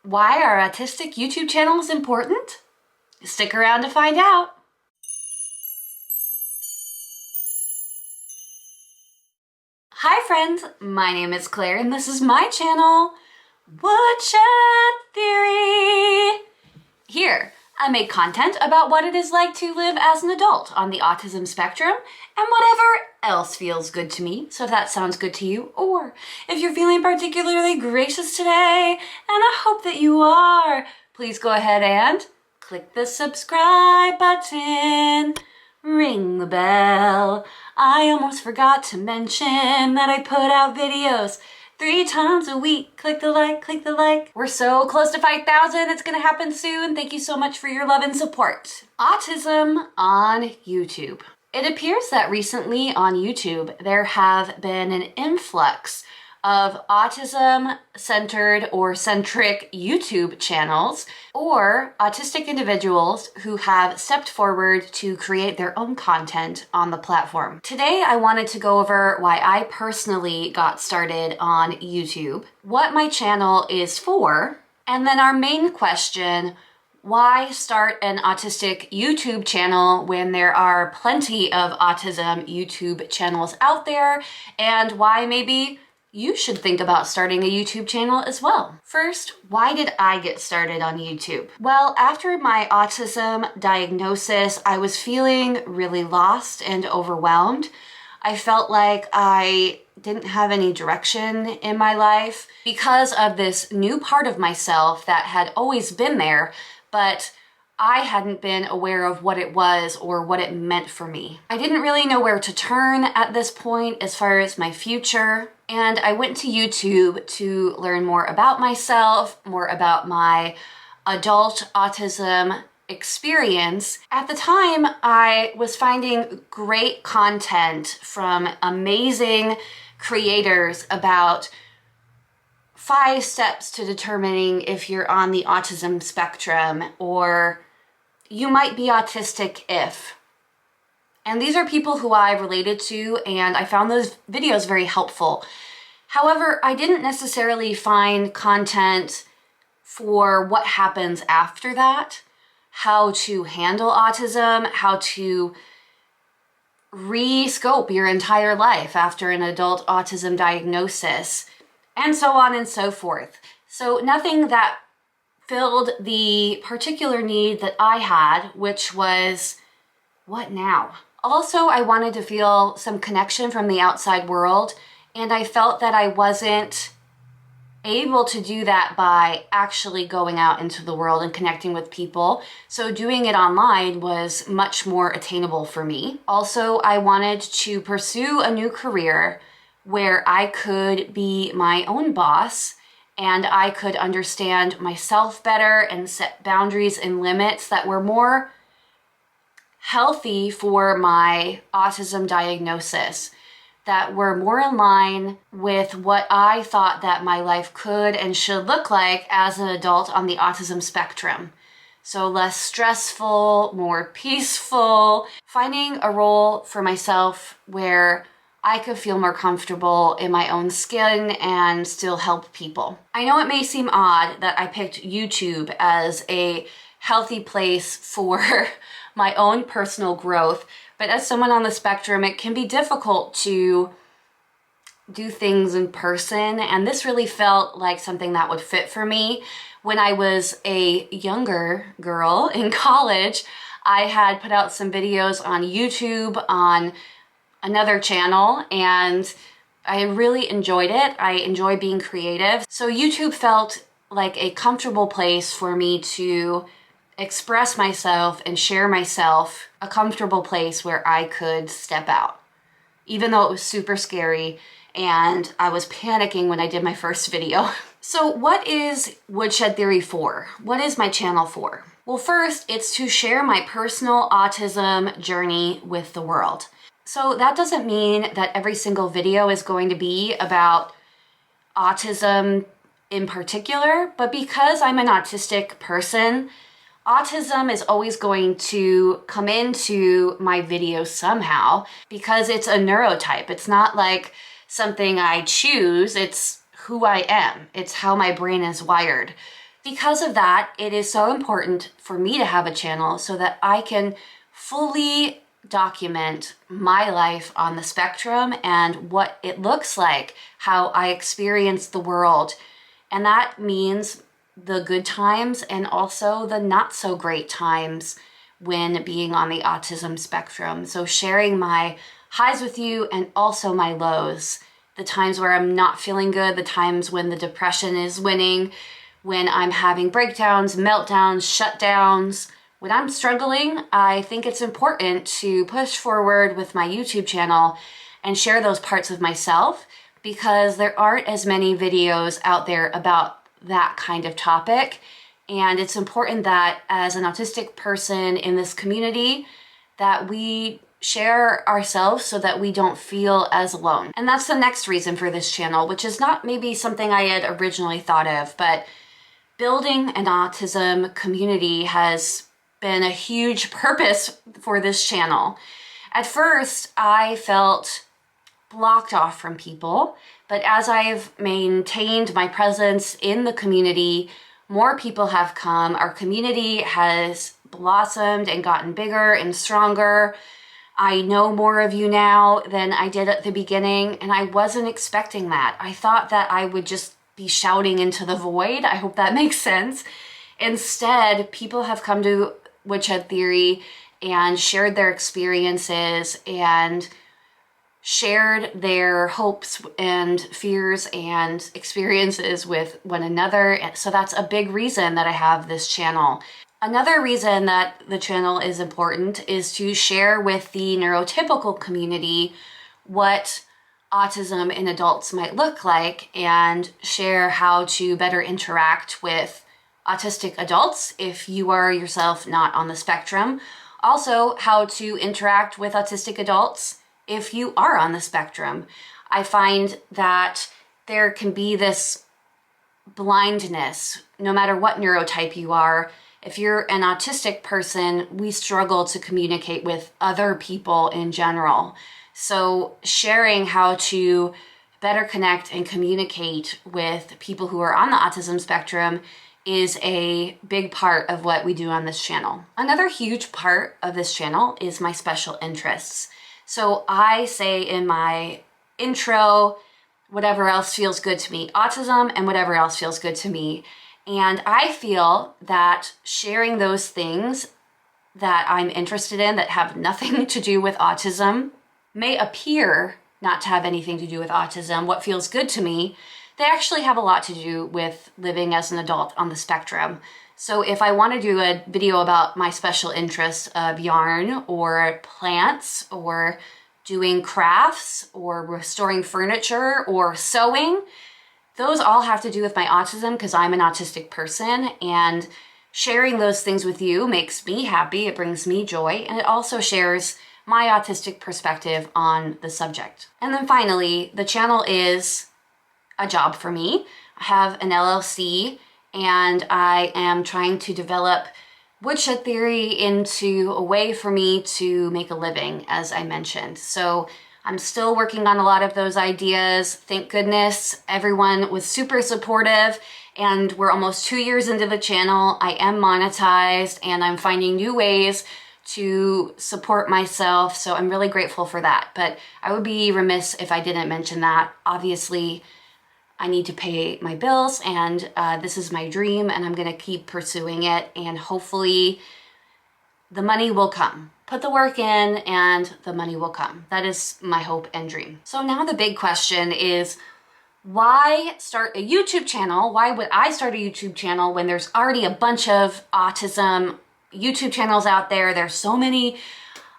Why are autistic YouTube channels important? Stick around to find out. Hi friends, my name is Claire and this is my channel, Woodshed Theory. Here, I make content about what it is like to live as an adult on the autism spectrum and whatever else feels good to me. So if that sounds good to you, or if you're feeling particularly gracious today, and I hope that you are, please go ahead and click the subscribe button, ring the bell. I almost forgot to mention that I put out videos 3 times a week. Click the like, click the like. We're so close to 5,000. It's gonna happen soon. Thank you so much for your love and support. Autism on YouTube. It appears that recently on YouTube, there have been an influx of autism-centered or centric YouTube channels or autistic individuals who have stepped forward to create their own content on the platform. Today, I wanted to go over why I personally got started on YouTube, what my channel is for, and then our main question, why start an autistic YouTube channel when there are plenty of autism YouTube channels out there, and why maybe you should think about starting a YouTube channel as well. First, why did I get started on YouTube? Well, after my autism diagnosis, I was feeling really lost and overwhelmed. I felt like I didn't have any direction in my life because of this new part of myself that had always been there, but I hadn't been aware of what it was or what it meant for me. I didn't really know where to turn at this point as far as my future, and I went to YouTube to learn more about myself, more about my adult autism experience. At the time, I was finding great content from amazing creators about 5 steps to determining if you're on the autism spectrum, or you might be autistic if. And these are people who I related to, and I found those videos very helpful. However, I didn't necessarily find content for what happens after that, how to handle autism, how to re-scope your entire life after an adult autism diagnosis, and so on and so forth. So nothing that filled the particular need that I had, which was, what now? Also, I wanted to feel some connection from the outside world, and I felt that I wasn't able to do that by actually going out into the world and connecting with people. So doing it online was much more attainable for me. Also, I wanted to pursue a new career where I could be my own boss and I could understand myself better and set boundaries and limits that were more healthy for my autism diagnosis, that were more in line with what I thought that my life could and should look like as an adult on the autism spectrum. So less stressful, more peaceful, finding a role for myself where I could feel more comfortable in my own skin and still help people. I know it may seem odd that I picked YouTube as a healthy place for my own personal growth, but as someone on the spectrum, it can be difficult to do things in person, and this really felt like something that would fit for me. When I was a younger girl in college, I had put out some videos on YouTube on another channel, and I really enjoyed it. I enjoy being creative. So YouTube felt like a comfortable place for me to express myself and share myself, a comfortable place where I could step out. Even though it was super scary and I was panicking when I did my first video. So what is Woodshed Theory for? What is my channel for? Well, first, it's to share my personal autism journey with the world. So that doesn't mean that every single video is going to be about autism in particular, but because I'm an autistic person, autism is always going to come into my videos somehow because it's a neurotype. It's not like something I choose, it's who I am. It's how my brain is wired. Because of that, it is so important for me to have a channel so that I can fully document my life on the spectrum and what it looks like, how I experience the world. And that means the good times and also the not so great times when being on the autism spectrum. So sharing my highs with you and also my lows, the times where I'm not feeling good, the times when the depression is winning, when I'm having breakdowns, meltdowns, shutdowns. When I'm struggling, I think it's important to push forward with my YouTube channel and share those parts of myself, because there aren't as many videos out there about that kind of topic. And it's important that as an autistic person in this community, that we share ourselves so that we don't feel as alone. And that's the next reason for this channel, which is not maybe something I had originally thought of, but building an autism community has been a huge purpose for this channel. At first, I felt blocked off from people, but as I've maintained my presence in the community, more people have come. Our community has blossomed and gotten bigger and stronger. I know more of you now than I did at the beginning, and I wasn't expecting that. I thought that I would just be shouting into the void. I hope that makes sense. Instead, people have come to Woodshed Theory and shared their experiences and shared their hopes and fears and experiences with one another. So that's a big reason that I have this channel. Another reason that the channel is important is to share with the neurotypical community what autism in adults might look like, and share how to better interact with autistic adults if you are yourself not on the spectrum. Also, how to interact with autistic adults if you are on the spectrum. I find that there can be this blindness, no matter what neurotype you are. If you're an autistic person, we struggle to communicate with other people in general. So sharing how to better connect and communicate with people who are on the autism spectrum is a big part of what we do on this channel. Another huge part of this channel is my special interests. So I say in my intro, whatever else feels good to me, autism and whatever else feels good to me. And I feel that sharing those things that I'm interested in that have nothing to do with autism may appear not to have anything to do with autism, what feels good to me, they actually have a lot to do with living as an adult on the spectrum. So if I want to do a video about my special interests of yarn or plants or doing crafts or restoring furniture or sewing, those all have to do with my autism because I'm an autistic person, and sharing those things with you makes me happy, it brings me joy, and it also shares my autistic perspective on the subject. And then finally, the channel is a job for me. I have an LLC and I am trying to develop Woodshed Theory into a way for me to make a living, as I mentioned. So I'm still working on a lot of those ideas. Thank goodness everyone was super supportive, and we're almost 2 years into the channel. I am monetized and I'm finding new ways to support myself, so I'm really grateful for that. But I would be remiss if I didn't mention that. Obviously, I need to pay my bills, and this is my dream, and I'm gonna keep pursuing it, and hopefully the money will come. Put the work in and the money will come. That is my hope and dream. So now the big question is, why start a YouTube channel? Why would I start a YouTube channel when there's already a bunch of autism YouTube channels out there? There's so many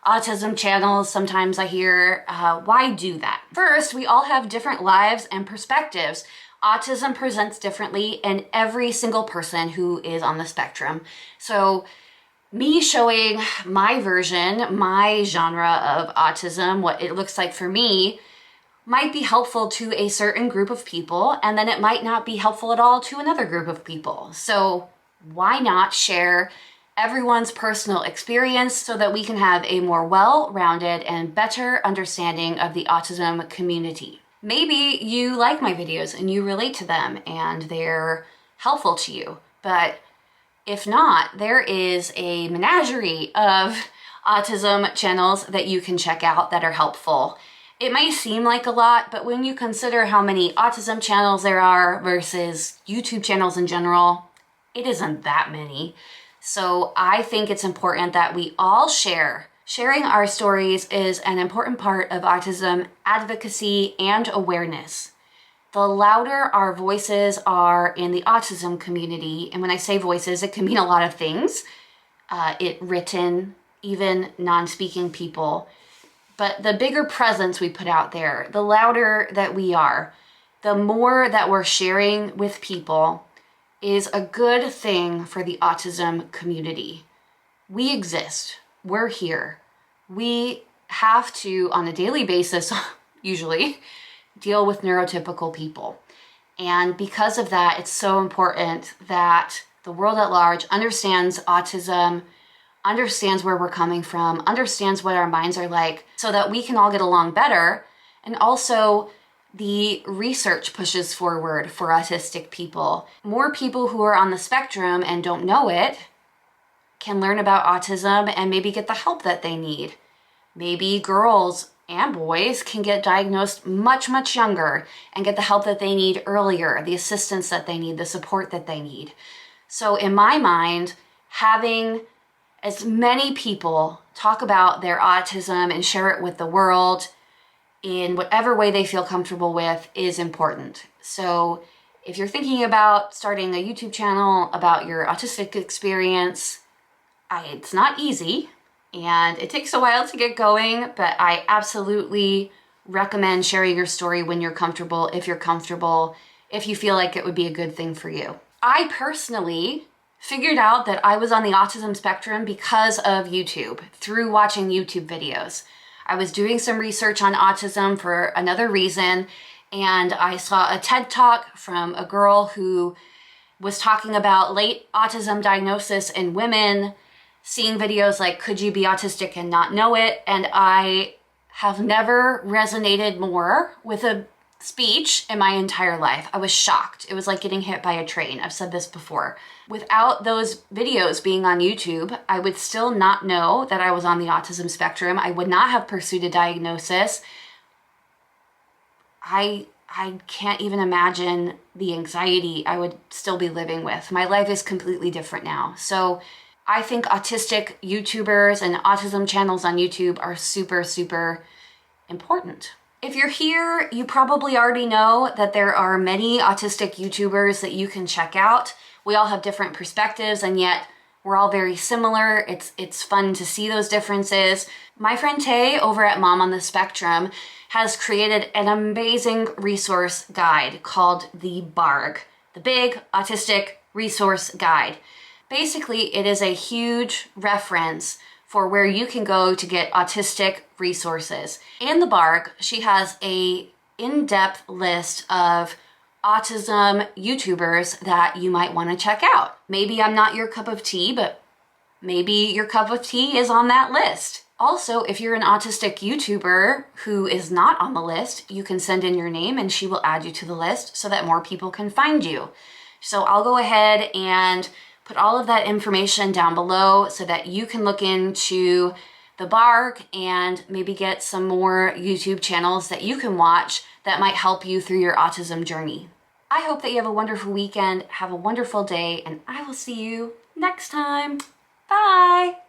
autism channels. Sometimes I hear, why do that? First, we all have different lives and perspectives. Autism presents differently in every single person who is on the spectrum. So me showing my version, my genre of autism, what it looks like for me, might be helpful to a certain group of people, and then it might not be helpful at all to another group of people. So why not share everyone's personal experience so that we can have a more well-rounded and better understanding of the autism community? Maybe you like my videos and you relate to them and they're helpful to you. But if not, there is a menagerie of autism channels that you can check out that are helpful. It may seem like a lot, but when you consider how many autism channels there are versus YouTube channels in general, it isn't that many. So I think it's important that we all share. Sharing our stories is an important part of autism advocacy and awareness. The louder our voices are in the autism community, and when I say voices, it can mean a lot of things, written, even non-speaking people. But the bigger presence we put out there, the louder that we are, the more that we're sharing with people is a good thing for the autism community. We exist. We're here. We have to, on a daily basis, usually, deal with neurotypical people. And because of that, it's so important that the world at large understands autism, understands where we're coming from, understands what our minds are like, so that we can all get along better. And also, the research pushes forward for autistic people. More people who are on the spectrum and don't know it can learn about autism and maybe get the help that they need. Maybe girls and boys can get diagnosed much, much younger and get the help that they need earlier, the assistance that they need, the support that they need. So in my mind, having as many people talk about their autism and share it with the world in whatever way they feel comfortable with is important. So if you're thinking about starting a YouTube channel about your autistic experience, it's not easy. And it takes a while to get going, but I absolutely recommend sharing your story when you're comfortable, if you feel like it would be a good thing for you. I personally figured out that I was on the autism spectrum because of YouTube, through watching YouTube videos. I was doing some research on autism for another reason, and I saw a TED Talk from a girl who was talking about late autism diagnosis in women, seeing videos like, could you be autistic and not know it? And I have never resonated more with a speech in my entire life. I was shocked. It was like getting hit by a train. I've said this before. Without those videos being on YouTube, I would still not know that I was on the autism spectrum. I would not have pursued a diagnosis. I can't even imagine the anxiety I would still be living with. My life is completely different now. So I think autistic YouTubers and autism channels on YouTube are super, super important. If you're here, you probably already know that there are many autistic YouTubers that you can check out. We all have different perspectives, and yet we're all very similar. It's fun to see those differences. My friend Tay over at Mom on the Spectrum has created an amazing resource guide called the BARG, the Big Autistic Resource Guide. Basically, it is a huge reference for where you can go to get autistic resources. In the BARG, she has a in-depth list of autism YouTubers that you might want to check out. Maybe I'm not your cup of tea, but maybe your cup of tea is on that list. Also, if you're an autistic YouTuber who is not on the list, you can send in your name and she will add you to the list so that more people can find you. So I'll go ahead and put all of that information down below so that you can look into the BARG and maybe get some more YouTube channels that you can watch that might help you through your autism journey. I hope that you have a wonderful weekend, have a wonderful day, and I will see you next time. Bye!